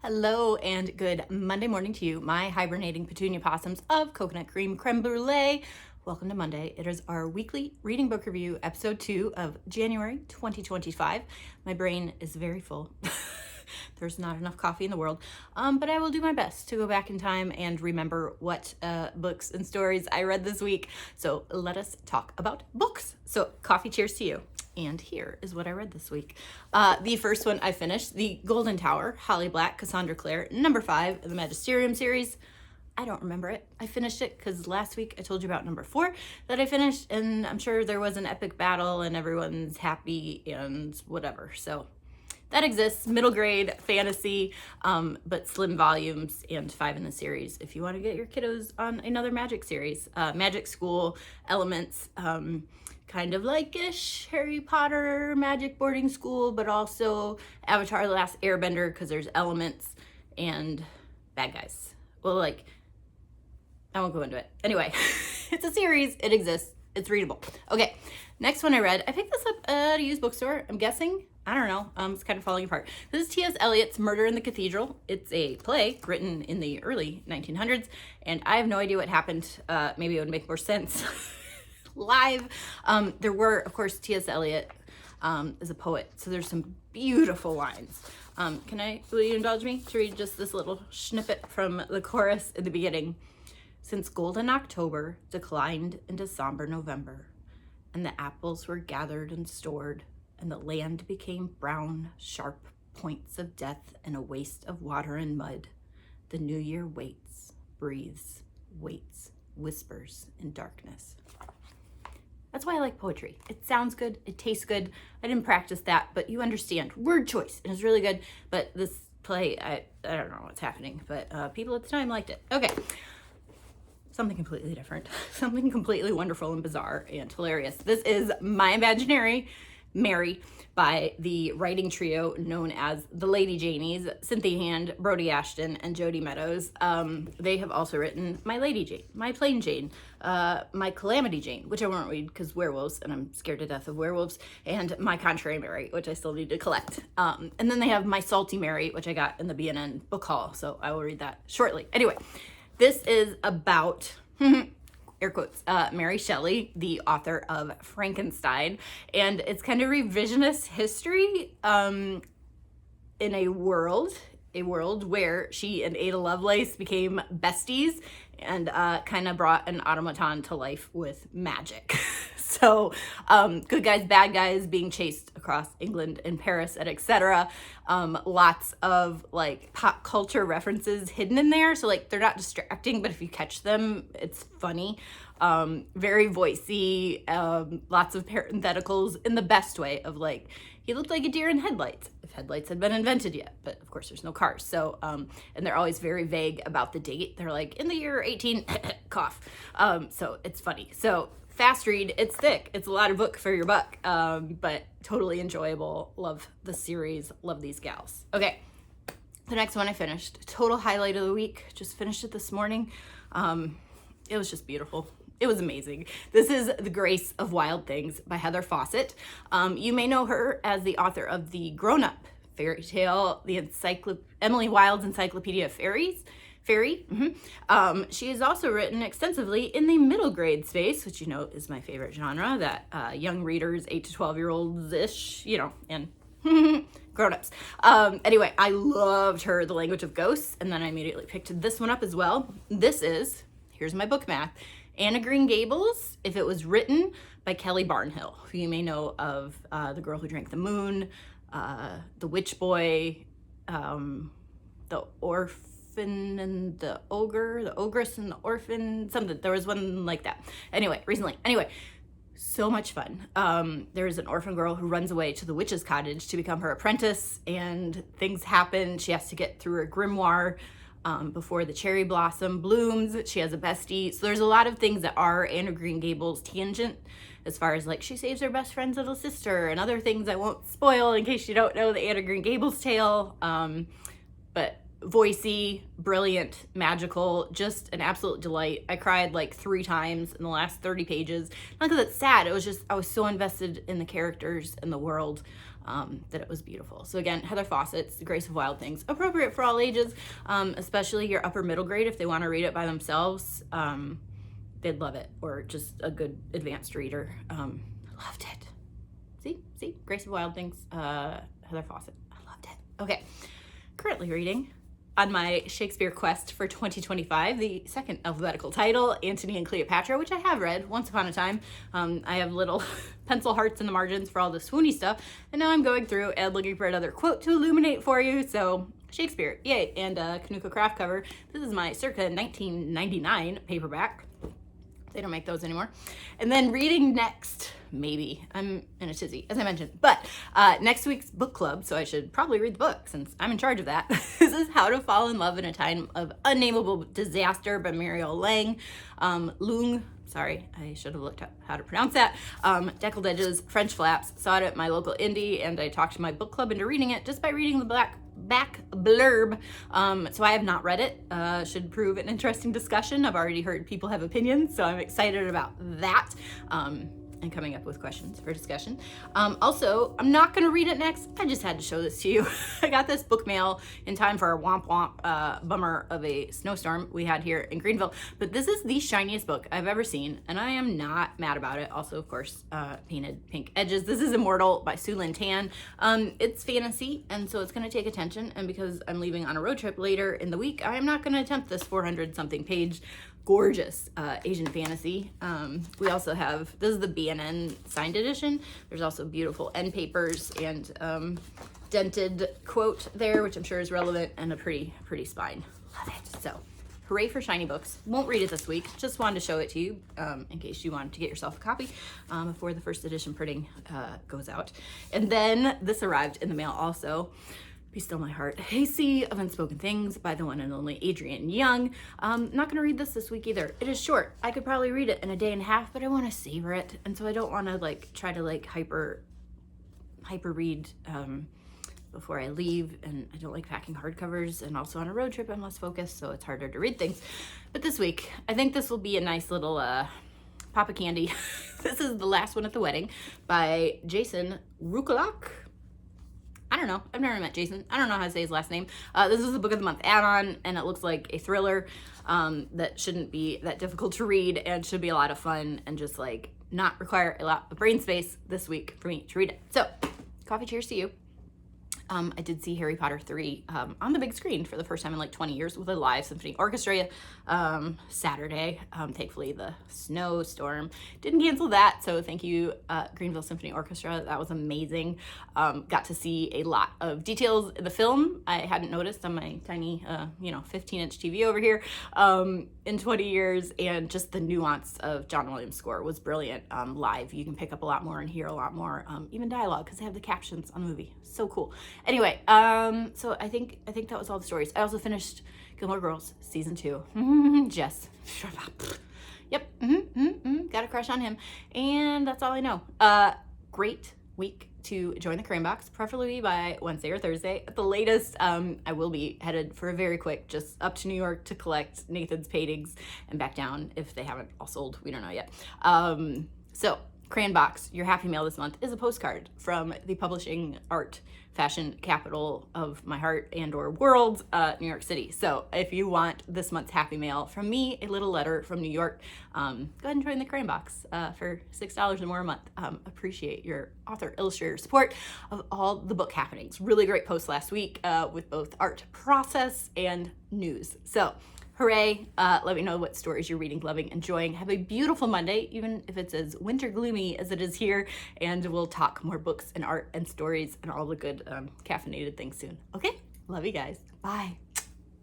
Hello and good Monday morning to you, my hibernating petunia possums of coconut cream creme brulee. Welcome to Monday. It is our weekly reading book review, episode 2 of January 2025. My brain is very full. There's not enough coffee in the world, but I will do my best to go back in time and remember what books and stories I read this week. So let us talk about books. So coffee cheers to you. And here is what I read this week. The first one I finished, The Golden Tower, Holly Black, Cassandra Clare, number 5 in the Magisterium series. I don't remember it. I finished it because last week I told you about number 4 that I finished, and I'm sure there was an epic battle and everyone's happy and whatever. So that exists, middle grade fantasy, but slim volumes and 5 in the series. If you want to get your kiddos on another magic series, magic school elements, kind of like-ish Harry Potter magic boarding school, but also Avatar The Last Airbender because there's elements and bad guys. Well, I won't go into it. Anyway, it's a series, it exists, it's readable. Okay, next one I read, I picked this up at a used bookstore, I'm guessing. I don't know, it's kind of falling apart. This is T.S. Eliot's Murder in the Cathedral. It's a play written in the early 1900s, and I have no idea what happened. Maybe it would make more sense live. There were, of course, T.S. Eliot is a poet, so there's some beautiful lines. Will you indulge me to read just this little snippet from the chorus in the beginning? Since golden October declined into somber November, and the apples were gathered and stored, and the land became brown, sharp points of death and a waste of water and mud, the new year waits, breathes, waits, whispers in darkness. That's why I like poetry. It sounds good, it tastes good. I didn't practice that, but you understand. Word choice, and it's really good. But this play, I don't know what's happening, but people at the time liked it. Okay, something completely different. Something completely wonderful and bizarre and hilarious. This is My Imaginary Mary by the writing trio known as the Lady Janies, Cynthia Hand, Brodi, Ashton, and Jodi Meadows. They have also written My Lady Jane, My Plain Jane, My Calamity Jane, which I won't read because werewolves, and I'm scared to death of werewolves, and My Contrary Mary, which I still need to collect. And then they have My Salty Mary, which I got in the BNN book haul, so I will read that shortly. Anyway, this is about air quotes, Mary Shelley, the author of Frankenstein, and it's kind of revisionist history in a world where she and Ada Lovelace became besties and kind of brought an automaton to life with magic. So good guys, bad guys being chased across England and Paris and etc. Lots of pop culture references hidden in there. So they're not distracting, but if you catch them, it's funny. Very voicey, lots of parentheticals in the best way of he looked like a deer in headlights, if headlights had been invented yet, but of course there's no cars. So, and they're always very vague about the date. They're in the year 18, cough. So it's funny. So fast read, it's thick. It's a lot of book for your buck, but totally enjoyable. Love the series, love these gals. Okay, the next one I finished, total highlight of the week, just finished it this morning. It was just beautiful. It was amazing. This is The Grace of Wild Things by Heather Fawcett. You may know her as the author of the grown-up fairy tale, Emily Wilde's Encyclopedia of Fairies. She has also written extensively in the middle grade space, which is my favorite genre, that young readers, 8 to 12-year-olds-ish, and grown-ups. Anyway, I loved her The Language of Ghosts, and then I immediately picked this one up as well. This is, here's my book math, Anne of Green Gables, if it was written by Kelly Barnhill, who you may know of The Girl Who Drank the Moon, The Witch Boy, The Orphan and the Ogre, The Ogress and the Orphan, something. There was one like that. Recently. So much fun. There is an orphan girl who runs away to the witch's cottage to become her apprentice, and things happen. She has to get through her grimoire before the cherry blossom blooms. She has a bestie. So there's a lot of things that are Anne of Green Gables tangent, as far as she saves her best friend's little sister and other things I won't spoil in case you don't know the Anne of Green Gables tale. But voicey, brilliant, magical, just an absolute delight. I cried 3 times in the last 30 pages. Not because it's sad, it was just I was so invested in the characters and the world. that it was beautiful. So again, Heather Fawcett's The Grace of Wild Things, appropriate for all ages, especially your upper middle grade if they want to read it by themselves. They'd love it, or just a good advanced reader. Loved it. See, Grace of Wild Things, Heather Fawcett. I loved it. Okay, currently reading on my Shakespeare quest for 2025, the second alphabetical title, Antony and Cleopatra, which I have read once upon a time. I have little pencil hearts in the margins for all the swoony stuff, and now I'm going through and looking for another quote to illuminate for you. So Shakespeare, yay, and Kanuka craft cover. This is my circa 1999 paperback. They don't make those anymore. And then reading next, maybe, I'm in a tizzy, as I mentioned, but next week's book club, so I should probably read the book since I'm in charge of that. This is How to Fall in Love in a Time of Unnameable Disaster by Muriel leung. Sorry, I should have looked up how to pronounce that. Deckled edges, French flaps. Saw it at my local indie, and I talked my book club into reading it just by reading the back blurb. So I have not read it. Should prove an interesting discussion. I've already heard people have opinions, so I'm excited about that. And coming up with questions for discussion. Also, I'm not gonna read it next. I just had to show this to you. I got this book mail in time for a womp womp bummer of a snowstorm we had here in Greenville. But this is the shiniest book I've ever seen, and I am not mad about it. Also, of course, painted pink edges. This is Immortal by Sue Lynn Tan. It's fantasy, and so it's gonna take attention. And because I'm leaving on a road trip later in the week, I am not gonna attempt this 400-something page gorgeous Asian fantasy. We also have, this is the BNN signed edition. There's also beautiful end papers and dented quote there, which I'm sure is relevant, and a pretty spine. Love it. So hooray for shiny books. Won't read it this week. Just wanted to show it to you in case you wanted to get yourself a copy before the first edition printing goes out. And then this arrived in the mail also. Be Still My Heart, a Sea of Unspoken Things by the one and only Adrienne Young. Not gonna read this week either. It is short. I could probably read it in a day and a half, but I want to savor it, and so I don't want to like try to like hyper read before I leave, and I don't like packing hardcovers, and also on a road trip I'm less focused, so it's harder to read things. But this week, I think this will be a nice little pop of candy. This is The Last One at the Wedding by Jason Rekulak. I don't know. I've never met Jason. I don't know how to say his last name. This is the Book of the Month add-on, and it looks like a thriller that shouldn't be that difficult to read and should be a lot of fun and just like not require a lot of brain space this week for me to read it. So, coffee cheers to you. I did see Harry Potter 3 on the big screen for the first time in like 20 years with a live symphony orchestra Saturday. Thankfully, the snowstorm didn't cancel that, so thank you, Greenville Symphony Orchestra. That was amazing. Got to see a lot of details in the film I hadn't noticed on my tiny, 15-inch TV over here in 20 years, and just the nuance of John Williams' score was brilliant. Live, you can pick up a lot more and hear a lot more, even dialogue, because they have the captions on the movie. So cool. Anyway, so I think that was all the stories. I also finished Gilmore Girls season 2. Jess, shut up. Yep. Got a crush on him, and that's all I know. Great week to join the Crane Box, preferably by Wednesday or Thursday. At the latest, I will be headed for a very quick, just up to New York to collect Nathan's paintings and back down if they haven't all sold. We don't know yet. So Crayon Box, your happy mail this month is a postcard from the publishing art fashion capital of my heart and or world, New York City. So if you want this month's happy mail from me, a little letter from New York, go ahead and join the Crayon Box for $6 or more a month. Appreciate your author illustrator support of all the book happenings. Really great post last week with both art process and news. So hooray. Let me know what stories you're reading, loving, enjoying. Have a beautiful Monday, even if it's as winter gloomy as it is here. And we'll talk more books and art and stories and all the good caffeinated things soon. Okay? Love you guys. Bye.